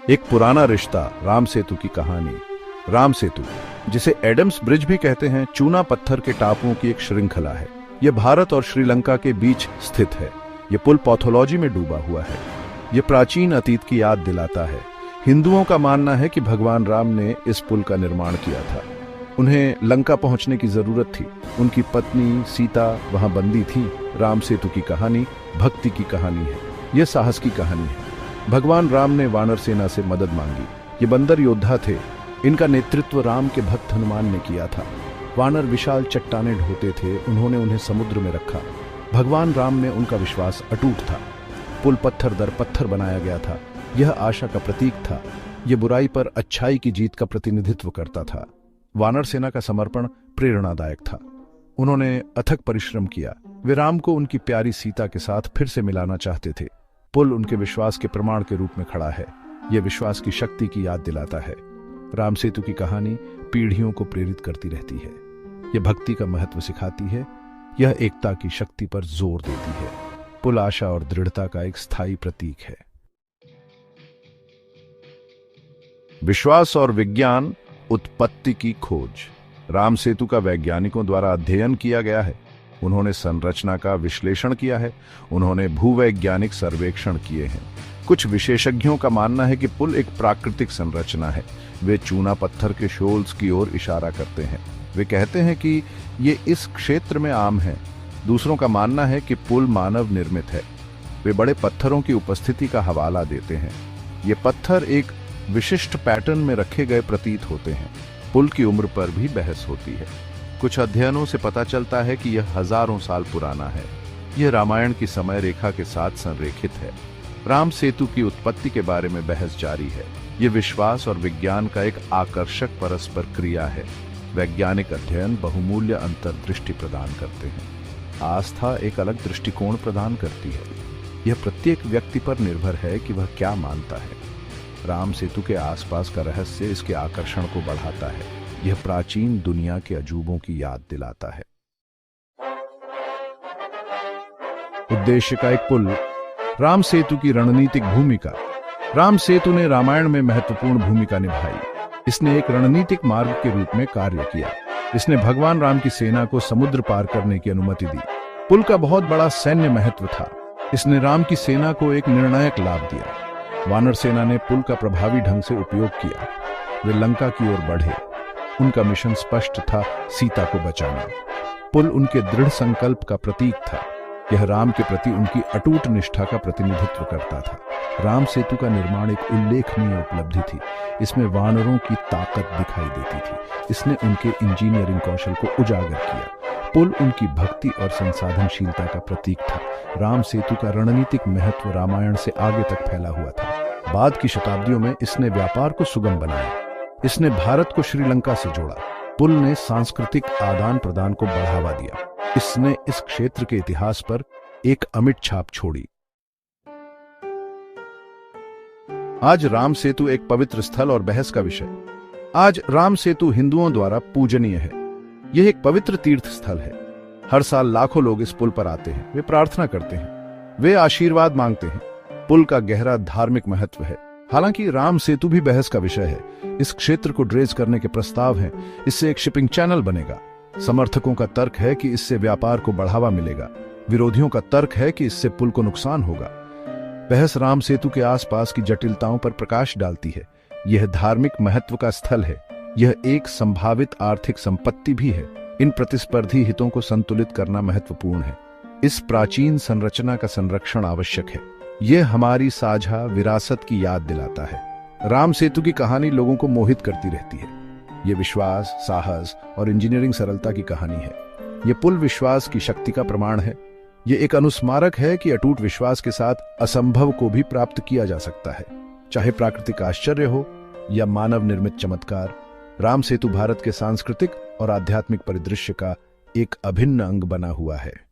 एक पुराना रिश्ता, राम सेतु की कहानी। राम सेतु, जिसे एडम्स ब्रिज भी कहते हैं, चूना पत्थर के टापुओं की एक श्रृंखला है। यह भारत और श्रीलंका के बीच स्थित है। यह पुल पैथोलॉजी में डूबा हुआ है। यह प्राचीन अतीत की याद दिलाता है। हिंदुओं का मानना है कि भगवान राम ने इस पुल का निर्माण किया था। उन्हें लंका पहुंचने की जरूरत थी। उनकी पत्नी सीता वहां बंदी थी। राम सेतु की कहानी भक्ति की कहानी है। यह साहस की कहानी है। भगवान राम ने वानर सेना से मदद मांगी। ये बंदर योद्धा थे। इनका नेतृत्व राम के भक्त हनुमान ने किया था। वानर विशाल चट्टानें ढोते थे। उन्होंने उन्हें समुद्र में रखा। भगवान राम में उनका विश्वास अटूट था। पुल पत्थर दर पत्थर बनाया गया था। यह आशा का प्रतीक था। यह बुराई पर अच्छाई की जीत का प्रतिनिधित्व करता था। वानर सेना का समर्पण प्रेरणादायक था। उन्होंने अथक परिश्रम किया। वे राम को उनकी प्यारी सीता के साथ फिर से मिलाना चाहते थे। पुल उनके विश्वास के प्रमाण के रूप में खड़ा है। यह विश्वास की शक्ति की याद दिलाता है। राम सेतु की कहानी पीढ़ियों को प्रेरित करती रहती है। यह भक्ति का महत्व सिखाती है। यह एकता की शक्ति पर जोर देती है। पुल आशा और दृढ़ता का एक स्थायी प्रतीक है। विश्वास और विज्ञान, उत्पत्ति की खोज। राम सेतु का वैज्ञानिकों द्वारा अध्ययन किया गया है। उन्होंने संरचना का विश्लेषण किया है। उन्होंने भूवैज्ञानिक सर्वेक्षण किए हैं। कुछ विशेषज्ञों का मानना है कि पुल एक प्राकृतिक संरचना है। वे चूना पत्थर के शोल्स की ओर इशारा करते हैं। वे कहते हैं कि ये इस क्षेत्र में आम है। दूसरों का मानना है कि पुल मानव निर्मित है। वे बड़े पत्थरों की उपस्थिति का हवाला देते हैं। ये पत्थर एक विशिष्ट पैटर्न में रखे गए प्रतीत होते हैं। पुल की उम्र पर भी बहस होती है। कुछ अध्ययनों से पता चलता है कि यह हजारों साल पुराना है। यह रामायण की समय रेखा के साथ संरेखित है। राम सेतु की उत्पत्ति के बारे में बहस जारी है। यह विश्वास और विज्ञान का एक आकर्षक परस्पर क्रिया है। वैज्ञानिक अध्ययन बहुमूल्य अंतर्दृष्टि प्रदान करते हैं। आस्था एक अलग दृष्टिकोण प्रदान करती है। यह प्रत्येक व्यक्ति पर निर्भर है कि वह क्या मानता है। राम सेतु के आसपास का रहस्य इसके आकर्षण को बढ़ाता है। यह प्राचीन दुनिया के अजूबों की याद दिलाता है। उद्देश्य का एक पुल। राम सेतु की रणनीतिक भूमिका। राम सेतु ने रामायण में महत्वपूर्ण भूमिका निभाई। इसने एक रणनीतिक मार्ग के रूप में कार्य किया। इसने भगवान राम की सेना को समुद्र पार करने की अनुमति दी। पुल का बहुत बड़ा सैन्य महत्व था। इसने राम की सेना को एक निर्णायक लाभ दिया। वानर सेना ने पुल का प्रभावी ढंग से उपयोग किया। वे लंका की ओर बढ़े। उनका मिशन स्पष्ट था, सीता को बचाना। पुल उनके दृढ़ संकल्प का प्रतीक था। यह राम के प्रति उनकी अटूट निष्ठा का प्रतिनिधित्व करता था। राम सेतु का निर्माण एक उल्लेखनीय उपलब्धि थी। इसमें वानरों की ताकत दिखाई देती थी। इसने उनके इंजीनियरिंग कौशल को उजागर किया। पुल उनकी भक्ति और संसाधनशीलता का प्रतीक था। राम सेतु का रणनीतिक महत्व रामायण से आगे तक फैला हुआ था। बाद की शताब्दियों में इसने व्यापार को सुगम बनाया। इसने भारत को श्रीलंका से जोड़ा। पुल ने सांस्कृतिक आदान प्रदान को बढ़ावा दिया। इसने इस क्षेत्र के इतिहास पर एक अमिट छाप छोड़ी। आज राम सेतु एक पवित्र स्थल और बहस का विषय। आज राम सेतु हिंदुओं द्वारा पूजनीय है। यह एक पवित्र तीर्थ स्थल है। हर साल लाखों लोग इस पुल पर आते हैं। वे प्रार्थना करते हैं। वे आशीर्वाद मांगते हैं। पुल का गहरा धार्मिक महत्व है। हालांकि राम सेतु भी बहस का विषय है। इस क्षेत्र को ड्रेज करने के प्रस्ताव हैं। इससे एक शिपिंग चैनल बनेगा। समर्थकों का तर्क है कि इससे व्यापार को बढ़ावा मिलेगा। विरोधियों का तर्क है कि इससे पुल को नुकसान होगा। बहस राम सेतु के आसपास की जटिलताओं पर प्रकाश डालती है। यह धार्मिक महत्व का स्थल है। यह एक संभावित आर्थिक संपत्ति भी है। इन प्रतिस्पर्धी हितों को संतुलित करना महत्वपूर्ण है। इस प्राचीन संरचना का संरक्षण आवश्यक है। यह हमारी साझा विरासत की याद दिलाता है। राम सेतु की कहानी लोगों को मोहित करती रहती है। यह विश्वास, साहस और इंजीनियरिंग सरलता की कहानी है। यह पुल विश्वास की शक्ति का प्रमाण है। यह एक अनुस्मारक है कि अटूट विश्वास के साथ असंभव को भी प्राप्त किया जा सकता है। चाहे प्राकृतिक आश्चर्य हो या मानव निर्मित चमत्कार, राम सेतु भारत के सांस्कृतिक और आध्यात्मिक परिदृश्य का एक अभिन्न अंग बना हुआ है।